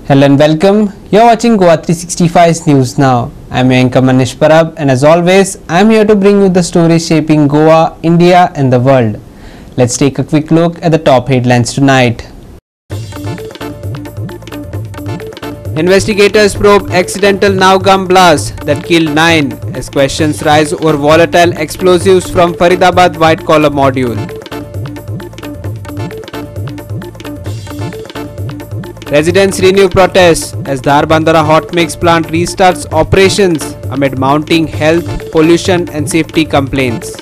Hello and welcome. You're watching Goa365 News Now. I'm your anchor Manish Parab, and as always, I'm here to bring you the stories shaping Goa, India and the world. Let's take a quick look at the top headlines tonight. Investigators probe accidental Nowgam blast that killed 9 as questions rise over volatile explosives from Faridabad white collar module. Residents renew protests as Dharbandara hot mix plant restarts operations amid mounting health, pollution and safety complaints.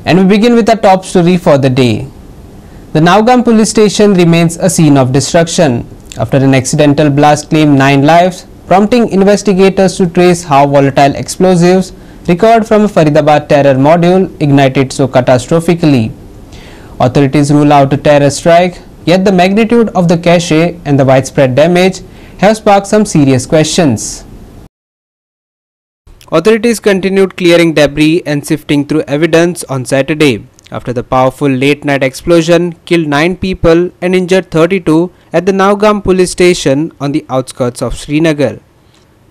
And we begin with our top story for the day. The Nowgam police station remains a scene of destruction after an accidental blast claimed 9 lives, prompting investigators to trace how volatile explosives recovered from a Faridabad terror module ignited so catastrophically. Authorities rule out a terror strike, yet the magnitude of the cache and the widespread damage have sparked some serious questions. Authorities continued clearing debris and sifting through evidence on Saturday after the powerful late-night explosion killed 9 people and injured 32 at the Nowgam police station on the outskirts of Srinagar.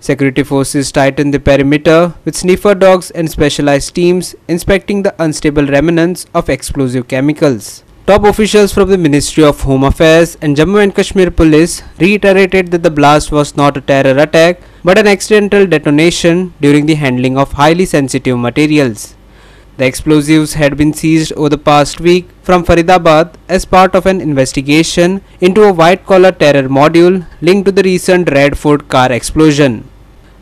Security forces tightened the perimeter with sniffer dogs and specialized teams inspecting the unstable remnants of explosive chemicals. Top officials from the Ministry of Home Affairs and Jammu and Kashmir Police reiterated that the blast was not a terror attack but an accidental detonation during the handling of highly sensitive materials. The explosives had been seized over the past week from Faridabad as part of an investigation into a white-collar terror module linked to the recent Red Fort car explosion.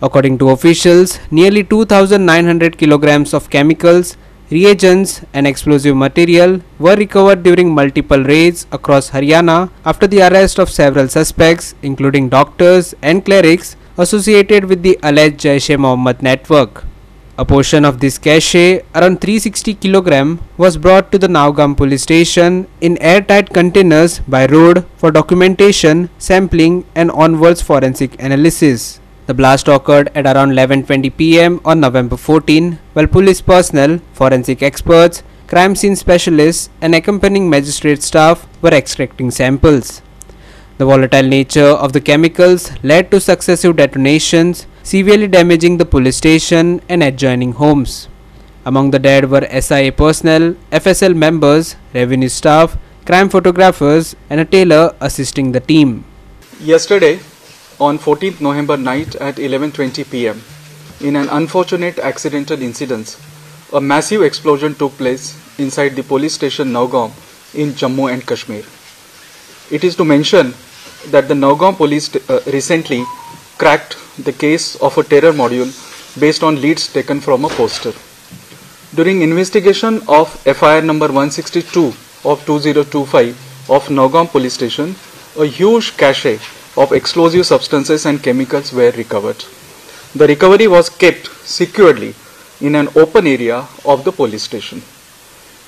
According to officials, nearly 2,900 kilograms of chemicals, reagents and explosive material were recovered during multiple raids across Haryana after the arrest of several suspects, including doctors and clerics associated with the alleged Jaish-e-Mohammed network. A portion of this cache, around 360 kg, was brought to the Nowgam police station in airtight containers by road for documentation, sampling and onwards forensic analysis. The blast occurred at around 11:20 p.m. on November 14, while police personnel, forensic experts, crime scene specialists and accompanying magistrate staff were extracting samples. The volatile nature of the chemicals led to successive detonations, severely damaging the police station and adjoining homes. Among the dead were SIA personnel, FSL members, revenue staff, crime photographers and a tailor assisting the team. Yesterday, on 14th November night at 11:20 p.m., in an unfortunate accidental incident, a massive explosion took place inside the police station Nowgam in Jammu and Kashmir. It is to mention that the Nowgam police recently cracked the case of a terror module based on leads taken from a poster. During investigation of FIR number 162 of 2025 of Nowgam police station, a huge cache of explosive substances and chemicals were recovered. The recovery was kept securely in an open area of the police station.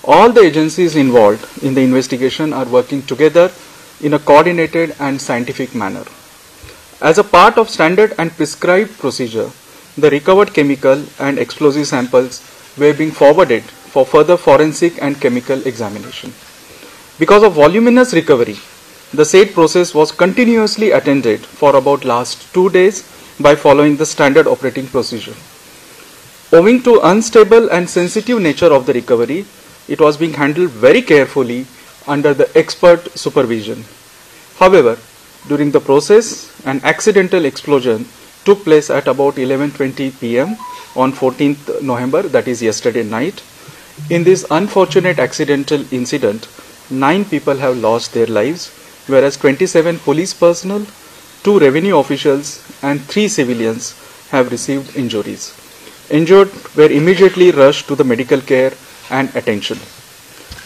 All the agencies involved in the investigation are working together in a coordinated and scientific manner. As a part of standard and prescribed procedure, the recovered chemical and explosive samples were being forwarded for further forensic and chemical examination. Because of voluminous recovery, the said process was continuously attended for about last 2 days by following the standard operating procedure. Owing to unstable and sensitive nature of the recovery, it was being handled very carefully under the expert supervision. However, during the process, an accidental explosion took place at about 11:20 p.m. on 14th November, that is yesterday night. In this unfortunate accidental incident, 9 people have lost their lives, whereas 27 police personnel, 2 revenue officials and 3 civilians have received injuries. Injured were immediately rushed to the medical care and attention.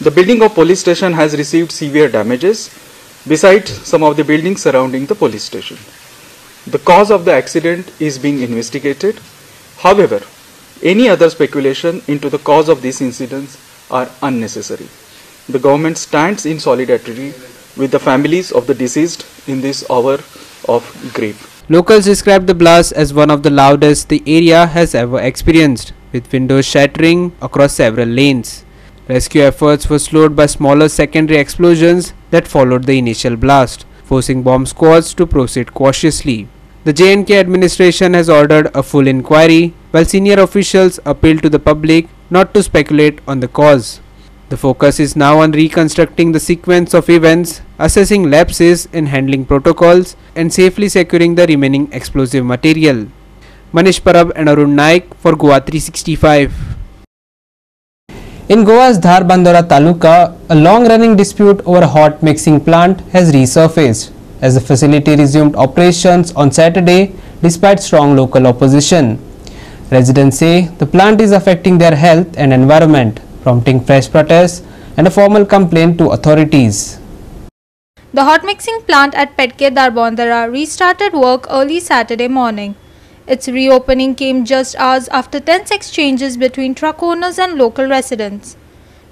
The building of police station has received severe damages, besides some of the buildings surrounding the police station. The cause of the accident is being investigated. However, any other speculation into the cause of these incidents are unnecessary. The government stands in solidarity with the families of the deceased in this hour of grief. Locals described the blast as one of the loudest the area has ever experienced, with windows shattering across several lanes. Rescue efforts were slowed by smaller secondary explosions that followed the initial blast, forcing bomb squads to proceed cautiously. The J&K administration has ordered a full inquiry, while senior officials appealed to the public not to speculate on the cause. The focus is now on reconstructing the sequence of events, assessing lapses in handling protocols, and safely securing the remaining explosive material. Manish Parab and Arun Naik for Goa365. In Goa's Dharbandora Taluka, a long-running dispute over a hot mixing plant has resurfaced as the facility resumed operations on Saturday despite strong local opposition. Residents say the plant is affecting their health and environment, prompting fresh protests and a formal complaint to authorities. The hot mixing plant at Petke Dharbandora restarted work early Saturday morning. Its reopening came just hours after tense exchanges between truck owners and local residents.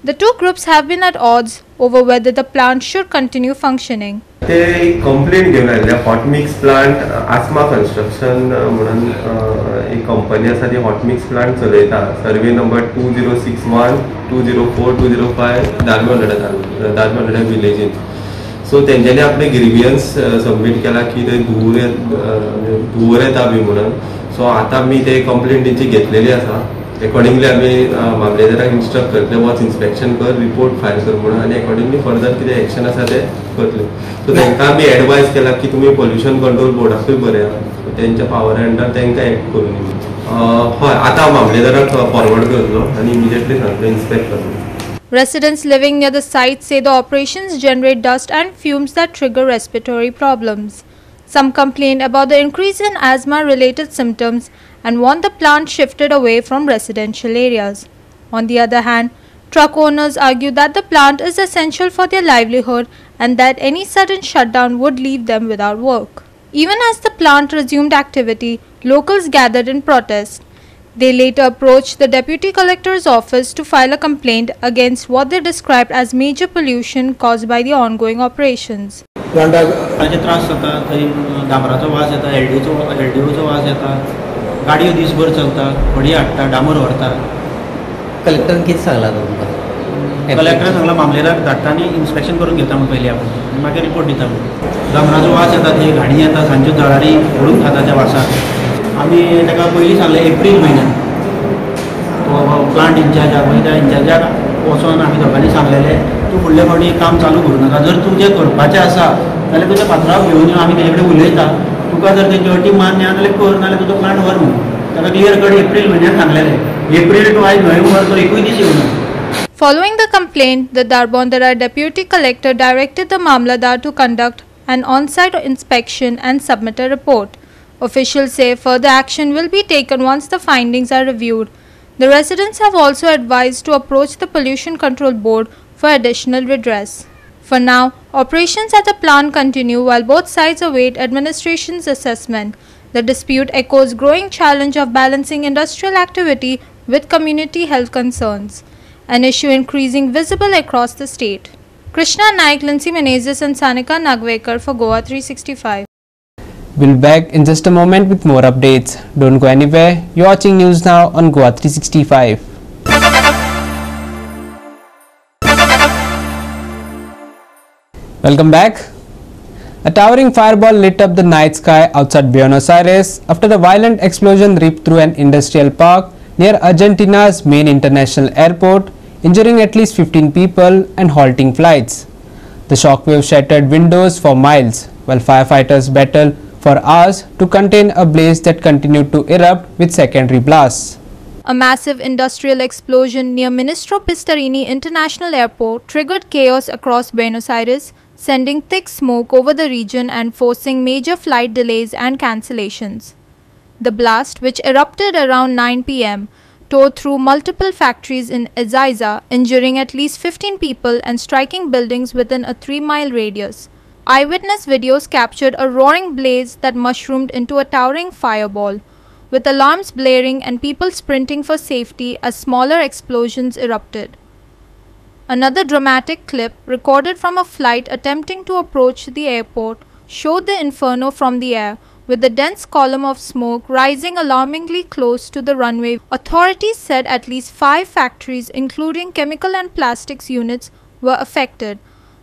The two groups have been at odds over whether the plant should continue functioning. ते एक complaint घेऊन आयिल्ले hot mix plant आस्मा construction म्हणून एक company आसा ती hot mix plant चलयता survey number 2061 204 205 Dharbandora विलेजीन. सो तेंच्यांनी आपले ग्रीवियन्स सबमीट केला की ते धुवर येता बी म्हणून. सो आतां आमी ते कंप्लेंट तेंची घेतलेली आसा. अकॉर्डिंगली आमी मामलेदाराक इन्स्ट्रक्ट करतले वच इन्स्पेक्शन कर रिपोर्ट फायल कर म्हणून आनी अकॉर्डिंगली फर्दर कितें एक्शन आसा ते करतले. सो तांकां आमी एडवायज केला की तुमी पोल्युशन कंट्रोल बोर्डाकूय बरया तेंच्या पावर अंडर तांकां एक्ट करून हय आतां मामलेदाराक फॉरवर्ड करतलो आनी इमिजिएटली सांगतलो इन्स्पेक्ट करतलो. Residents living near the site say the operations generate dust and fumes that trigger respiratory problems. Some complain about the increase in asthma-related symptoms and want the plant shifted away from residential areas. On the other hand, truck owners argue that the plant is essential for their livelihood and that any sudden shutdown would leave them without work. Even as the plant resumed activity, locals gathered in protest. They later approached the Deputy Collector's office to file a complaint against what they described as major pollution caused by the ongoing operations. ताचे त्रास जाता थंय डांबराचो वास येता एलडीओचो वास येता गाडयो दिसभर चलता व्हडी हाडटा डांबर व्हरता. कलेक्टरान कितें सांगलां तुमकां? कलेक्टरान सांगलां मामलेदाराक धाडटा आनी इन्स्पेक्शन करून घेता म्हणून पयलीं आपण मागीर रिपोर्ट दिता म्हणून. डांबराचो वास येता थंय गाडी येता सांजच्यो जळारी ओडून खाता त्या वासाक. आमी ताका पयलीं सांगलें एप्रील म्हयन्यान तो प्लांट इंचार्जाक मागीर त्या इंचार्जाक वचोन आमी दोगांनी सांगलेलें तूं फुडले फावटी काम चालू करूं नाका. जर तुजें करपाचें आसा जाल्यार तुज्या पात्रांव घेवन यो आमी तेजे कडेन उलयता. तुका जर तेंची अटी मान्य आहा जाल्यार कर नाल्यार तुजो प्लांट व्हर म्हणून ताका क्लियर कट एप्रील म्हयन्यान सांगलेलें. एप्रील टू आयज नोव्हेंबर तो एकूय दीस येवना. Following the complaint, the Dharbandora Deputy Collector directed the Mamladar to conduct an on-site inspection and submit a report. Officials say further action will be taken once the findings are reviewed. The residents have also advised to approach the Pollution Control Board for additional redress. For now, operations at the plant continue while both sides await administration's assessment. The dispute echoes growing challenge of balancing industrial activity with community health concerns, an issue increasing visible across the state. Krishna Naik, Lindsay Menezes and Sanika Nagwekar for Goa365. We'll be back in just a moment with more updates. Don't go anywhere. You're watching News Now on Goa365. Welcome back. A towering fireball lit up the night sky outside Buenos Aires after a violent explosion ripped through an industrial park near Argentina's main international airport, injuring at least 15 people and halting flights. The shockwave shattered windows for miles, while firefighters battled for hours to contain a blaze that continued to erupt with secondary blasts. A massive industrial explosion near Ministro Pistarini International Airport triggered chaos across Buenos Aires, sending thick smoke over the region and forcing major flight delays and cancellations. The blast, which erupted around 9 p.m., tore through multiple factories in Ezeiza, injuring at least 15 people and striking buildings within a 3-mile radius. Eyewitness videos captured a roaring blaze that mushroomed into a towering fireball, with alarms blaring and people sprinting for safety as smaller explosions erupted. Another dramatic clip, recorded from a flight attempting to approach the airport, showed the inferno from the air, with a dense column of smoke rising alarmingly close to the runway. Authorities said at least 5 factories, including chemical and plastics units, were affected.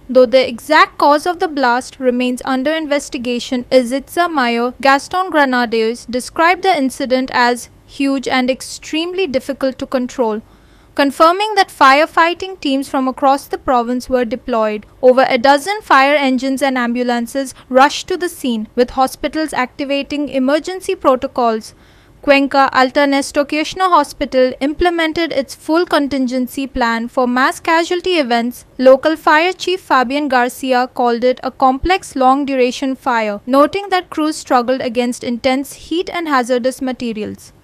Though the exact cause of the blast remains under investigation, Izitza Mayor Gaston Grenadiers described the incident as huge and extremely difficult to control, confirming that firefighting teams from across the province were deployed. Over a dozen fire engines and ambulances rushed to the scene, with hospitals activating emergency protocols. Cuenca Alta Nestoquishno Hospital implemented its full contingency plan for mass casualty events. Local fire chief Fabian Garcia called it a complex long-duration fire, noting that crews struggled against intense heat and hazardous materials.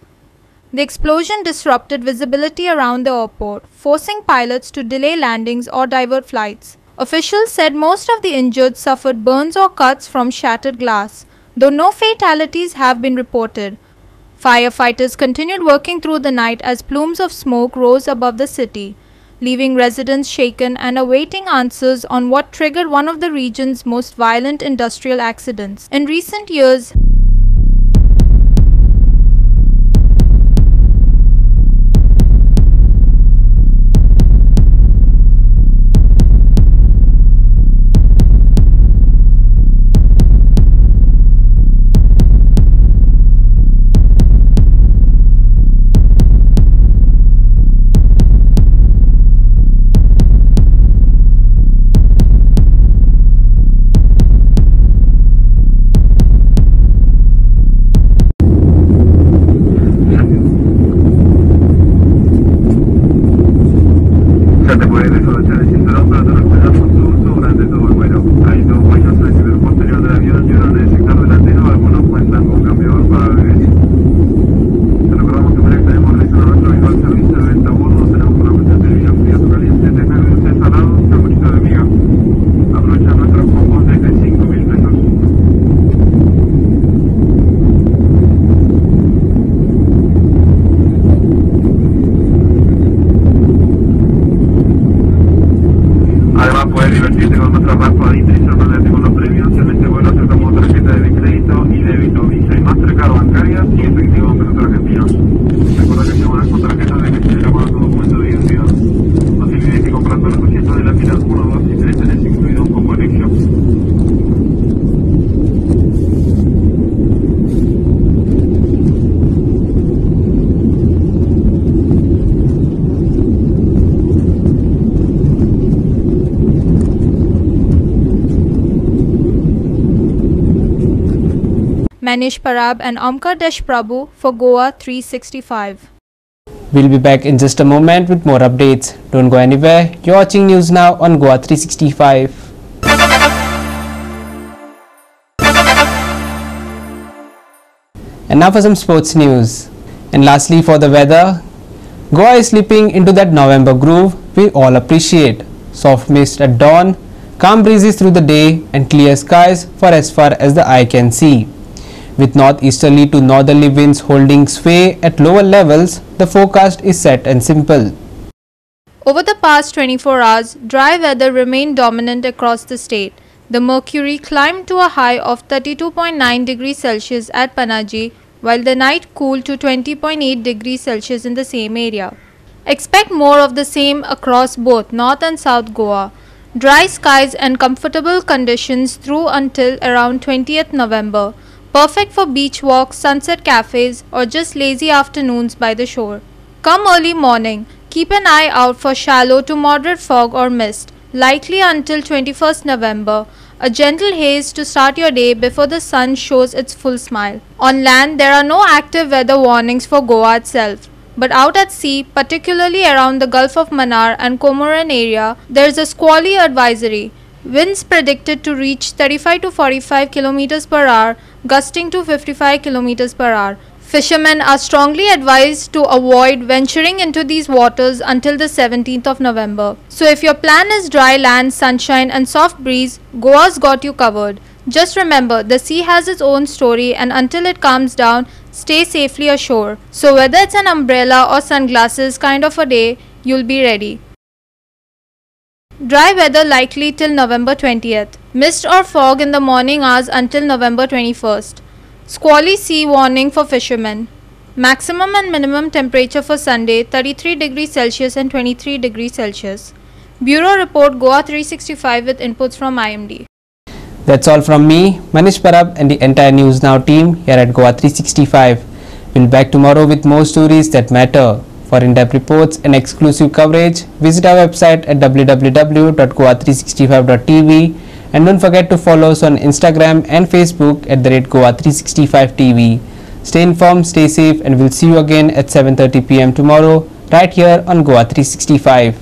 The explosion disrupted visibility around the airport, forcing pilots to delay landings or divert flights. Officials said most of the injured suffered burns or cuts from shattered glass, though no fatalities have been reported. Firefighters continued working through the night as plumes of smoke rose above the city, leaving residents shaken and awaiting answers on what triggered one of the region's most violent industrial accidents. In recent years, te puedes desabrochar el cinturón para tener cuidado con su uso durante todo el vuelo. Hay 2 huellas en el nivel posterior del avión y uno en el sector delantero, algunos cuentan con cambiador para bebés. Te recordamos que para que tenemos realizado nuestro habitual servicio de venta a bordo, tenemos una opción de bebida fría o caliente, de dulce salado, sanguchito de miga. Aprovecha nuestros combos desde 5.000 pesos. Además puedes divertirte con nuestra raspadita y sorprenderte con los premios. En este vuelo aceptamos tarjeta de crédito y débito, Visa y Mastercard bancarias y efectivo en pesos argentinos. Recuerda que si abonas con tarjetas de crédito con tu documento de identidad. No te olvides que comprando los asientos de la fila 1, 2 y 3 tenés incluido un combo elección. Manish Parab and Omkar Desh Prabhu for Goa365. We'll be back in just a moment with more updates. Don't go anywhere. You're watching News Now on Goa365. And now for some sports news. And lastly, for the weather, Goa is slipping into that November groove we all appreciate. Soft mist at dawn, calm breezes through the day and clear skies for as far as the eye can see. With northeasterly to northerly winds holding sway at lower levels, the forecast is set and simple. Over the past 24 hours, dry weather remained dominant across the state. The mercury climbed to a high of 32.9 degrees Celsius at Panaji, while the night cooled to 20.8 degrees Celsius in the same area. Expect more of the same across both North and South Goa. Dry skies and comfortable conditions through until around 20th November. Perfect for beach walks, sunset cafes, or just lazy afternoons by the shore. Come early morning, keep an eye out for shallow to moderate fog or mist, likely until 21st November. A gentle haze to start your day before the sun shows its full smile. On land, there are no active weather warnings for Goa itself. But out at sea, particularly around the Gulf of Mannar and Comoran area, there is a squally advisory. Winds predicted to reach 35 to 45 km per hour, gusting to 55 km per hour. Fishermen are strongly advised to avoid venturing into these waters until the 17th of November. So if your plan is dry land, sunshine and soft breeze, Goa's got you covered. Just remember, the sea has its own story and until it calms down, stay safely ashore. So whether it's an umbrella or sunglasses kind of a day, you'll be ready. Dry weather likely till November 20th. Mist or fog in the morning hours until November 21st. Squally sea warning for fishermen. Maximum and minimum temperature for Sunday 33 degrees Celsius and 23 degrees Celsius. Bureau report Goa365 with inputs from IMD. That's all from me, Manish Parab, and the entire News Now team here at Goa365. We'll be back tomorrow with more stories that matter. For in-depth reports and exclusive coverage, visit our website at www.goa365.tv, and don't forget to follow us on Instagram and Facebook at @Goa365TV. Stay informed, stay safe, and we'll see you again at 7:30 p.m. tomorrow right here on Goa365.